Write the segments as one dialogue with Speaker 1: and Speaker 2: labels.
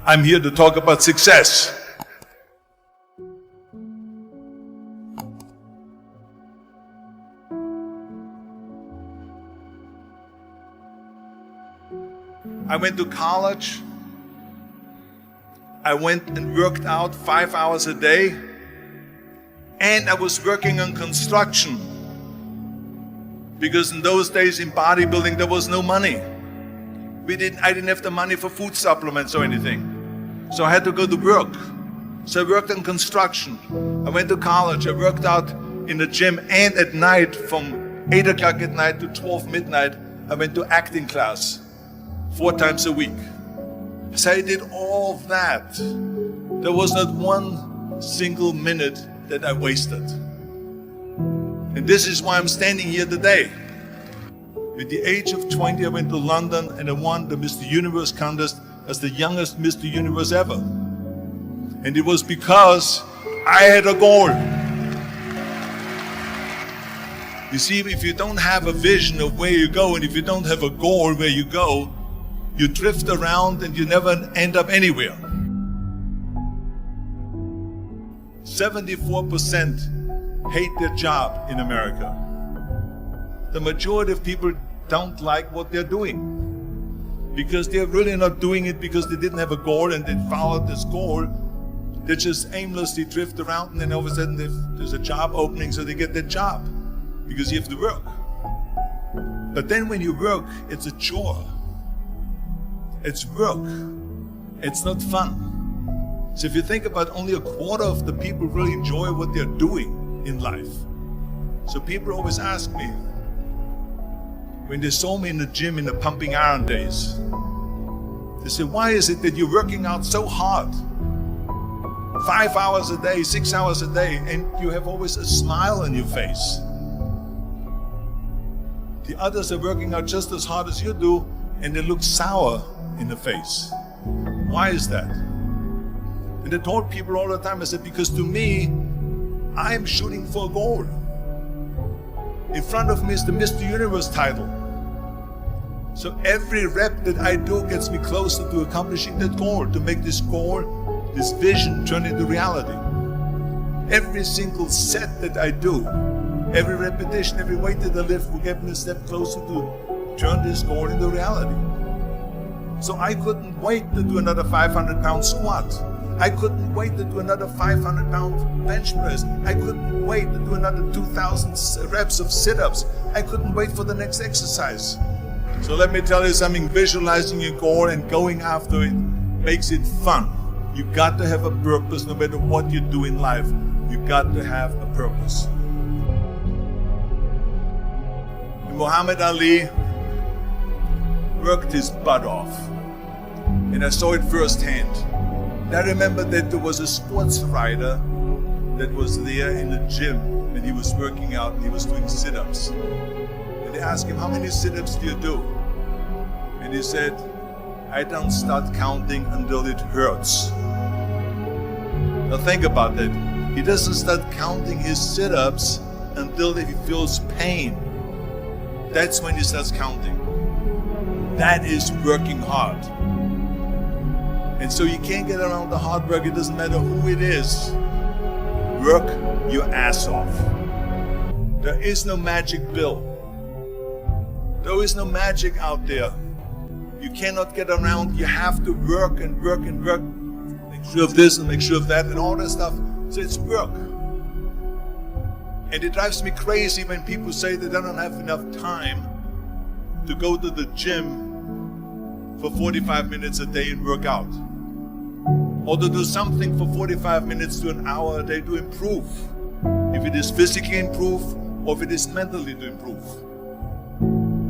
Speaker 1: I'm here to talk about success. I went to college. I went and worked out 5 hours a day. And I was working on construction. Because in those days in bodybuilding there was no money. I didn't have the money for food supplements or anything. So I had to go to work. So I worked on construction. I went to college. I worked out in the gym, and at night from 8 o'clock at night to 12 midnight, I went to acting class 4 times a week. So I did all that. There was not one single minute that I wasted. And this is why I'm standing here today. At the age of 20, I went to London and I won the Mr. Universe contest as the youngest Mr. Universe ever. And it was because I had a goal. You see, if you don't have a vision of where you go, and if you don't have a goal where you go, you drift around and you never end up anywhere. 74% hate their job in America. The majority of people don't like what they're doing because they're really not doing it because they didn't have a goal and they followed this goal. They just aimlessly drift around, and then all of a sudden there's a job opening, so they get that job because you have to work. But then when you work, it's a chore. It's work. It's not fun. So if you think about, only a quarter of the people really enjoy what they're doing in life. So people always ask me, when they saw me in the gym in the pumping iron days, they say, why is it that you're working out so hard? 5 hours a day, 6 hours a day, and you have always a smile on your face. The others are working out just as hard as you do, and they look sour in the face. Why is that? And I told people all the time, I said, because to me, I'm shooting for a goal. In front of me is the Mr. Universe title. So every rep that I do gets me closer to accomplishing that goal, to make this goal, this vision turn into reality. Every single set that I do, every repetition, every weight that I lift will get me a step closer to turn this goal into reality. So I couldn't wait to do another 500-pound squat. I couldn't wait to do another 500-pound bench press. I couldn't wait to do another 2,000 reps of sit-ups. I couldn't wait for the next exercise. So let me tell you something, visualizing your goal and going after it makes it fun. You got to have a purpose. No matter what you do in life, you got to have a purpose. Muhammad Ali worked his butt off, and I saw it firsthand. And I remember that there was a sports writer that was there in the gym when he was working out and he was doing sit-ups. And they asked him, how many sit-ups do you do? And he said, I don't start counting until it hurts. Now think about that. He doesn't start counting his sit-ups until he feels pain. That's when he starts counting. That is working hard. And so you can't get around the hard work. It doesn't matter who it is. Work your ass off. There is no magic pill. There is no magic out there. You cannot get around. You have to work and work and work. Make sure of this and make sure of that and all that stuff. So it's work. And it drives me crazy when people say that they don't have enough time to go to the gym for 45 minutes a day and work out. Or to do something for 45 minutes to an hour a day to improve. If it is physically improve or if it is mentally to improve.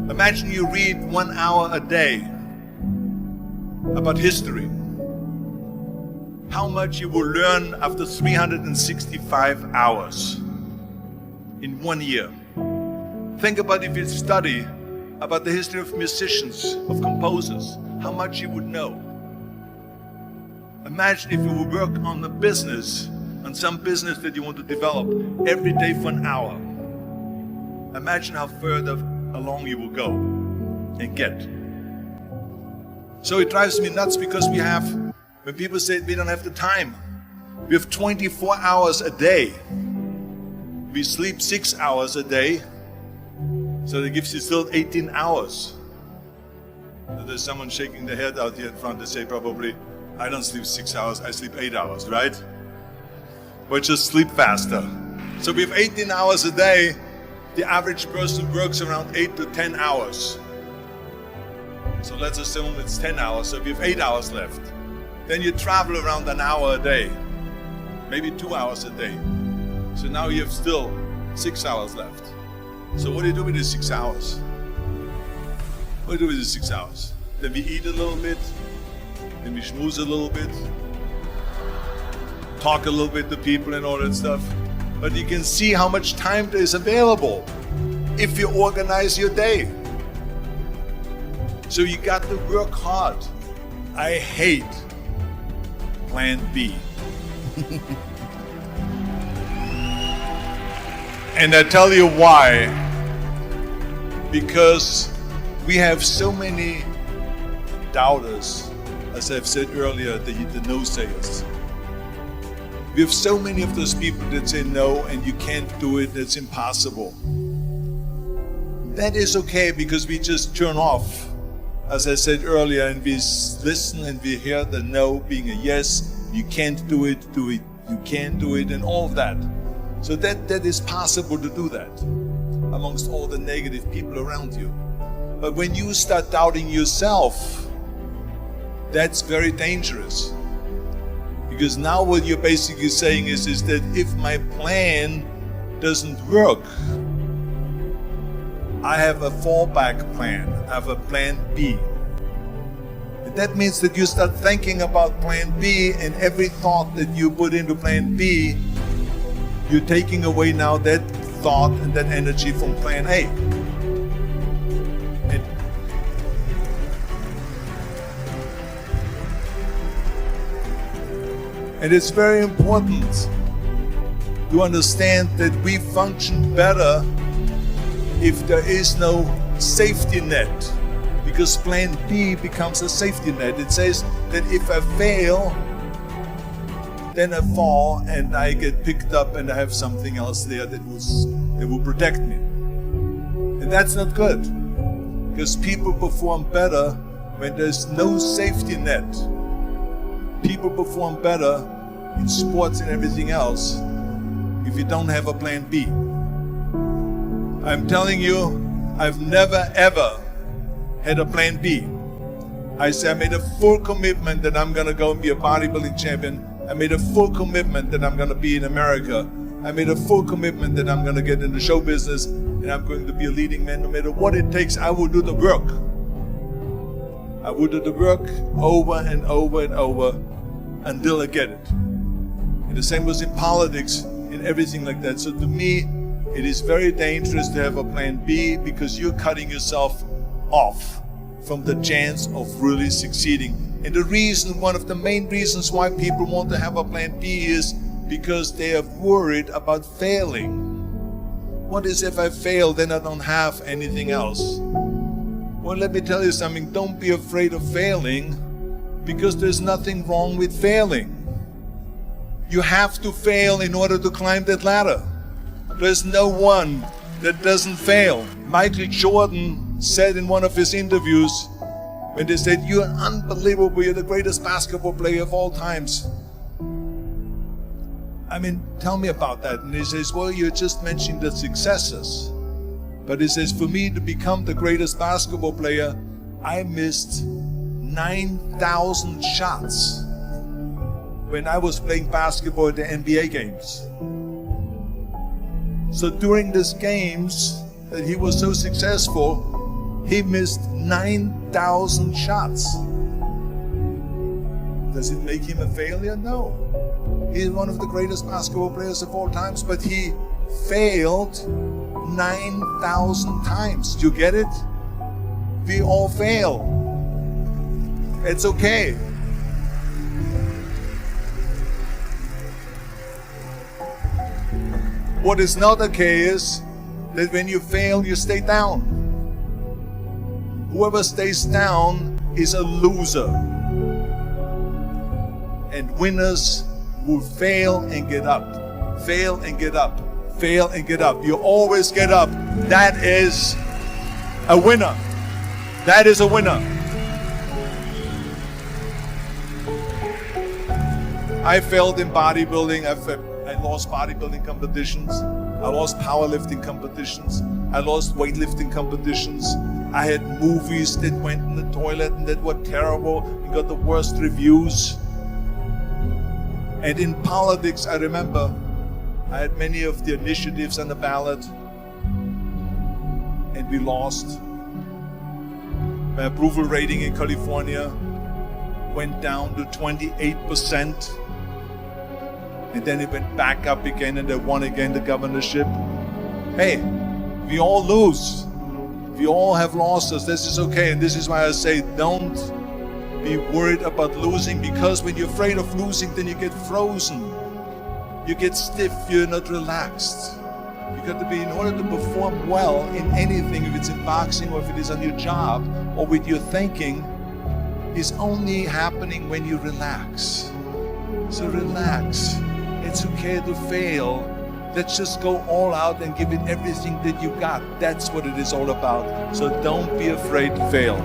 Speaker 1: Imagine you read 1 hour a day about history. How much you will learn after 365 hours in 1 year. Think about if you study about the history of musicians, of composers, how much you would know. Imagine if you would work on a business, on some business that you want to develop every day for an hour. Imagine how further along you will go and get. So it drives me nuts because when When people say we don't have the time, we have 24 hours a day. We sleep 6 hours a day, so that gives you still 18 hours. So there's someone shaking their head out here in front. They say probably, I don't sleep 6 hours, I sleep 8 hours, right? But just sleep faster. So we have 18 hours a day. The average person works around 8 to 10 hours. So let's assume it's 10 hours, so we have 8 hours left. Then you travel around an hour a day, maybe 2 hours a day. So now you have still 6 hours left. So what do you do with the 6 hours? What do you do with the 6 hours? Then we eat a little bit, then we schmooze a little bit, talk a little bit to people and all that stuff. But you can see how much time there is available if you organize your day. So you got to work hard. I hate plan B. And I tell you why. Because we have so many doubters, as I've said earlier, the no-sayers. We have so many of those people that say no and you can't do it, that's impossible. That is okay because we just turn off, as I said earlier, and we listen and we hear the no being a yes. You can't do it, you can't do it, and all of that. So that is possible to do that amongst all the negative people around you. But when you start doubting yourself, that's very dangerous. Because now what you're basically saying is that if my plan doesn't work, I have a fallback plan, I have a plan B. And that means that you start thinking about plan B, and every thought that you put into plan B, you're taking away now that thought and that energy from plan A. And it's very important to understand that we function better if there is no safety net, because plan B becomes a safety net. It says that if I fail, then I fall and I get picked up and I have something else there that will protect me. And that's not good, because people perform better when there's no safety net. People perform better in sports and everything else if you don't have a plan B. I'm telling you, I've never ever had a plan B. I made a full commitment that I'm gonna go and be a bodybuilding champion. I made a full commitment that I'm gonna be in America. I made a full commitment that I'm gonna get in the show business and I'm going to be a leading man. No matter what it takes, I will do the work. I will do the work over and over and over until I get it. And the same was in politics, in everything like that. So to me, it is very dangerous to have a plan B, because you're cutting yourself off from the chance of really succeeding. And the reason, one of the main reasons why people want to have a plan B is because they are worried about failing. What is if I fail, then I don't have anything else? Well, let me tell you something. Don't be afraid of failing, because there's nothing wrong with failing. You have to fail in order to climb that ladder. There's no one that doesn't fail. Michael Jordan said in one of his interviews, when they said, "You're unbelievable, you're the greatest basketball player of all times." I mean, tell me about that. And he says, well, you just mentioned the successes. But he says, for me to become the greatest basketball player, I missed 9,000 shots when I was playing basketball at the NBA games. So during these games that he was so successful, he missed 9,000 shots. Does it make him a failure? No. He's one of the greatest basketball players of all times, but he failed 9,000 times. Do you get it? We all fail. It's okay. What is not okay is that when you fail, you stay down. Whoever stays down is a loser. And winners will fail and get up. Fail and get up. Fail and get up. You always get up. That is a winner. That is a winner. I failed in bodybuilding. I lost bodybuilding competitions. I lost powerlifting competitions. I lost weightlifting competitions. I had movies that went in the toilet and that were terrible and got the worst reviews. And in politics, I remember I had many of the initiatives on the ballot and we lost. My approval rating in California went down to 28%. And then it went back up again and I won again the governorship. Hey, we all lose. We all have losses. This is okay. And this is why I say don't be worried about losing, because when you're afraid of losing, then you get frozen. You get stiff. You're not relaxed. You got to be, in order to perform well in anything, if it's in boxing or if it is on your job or with your thinking, is only happening when you relax. So relax. It's okay to fail. Let's just go all out and give it everything that you got. That's what it is all about. So don't be afraid to fail.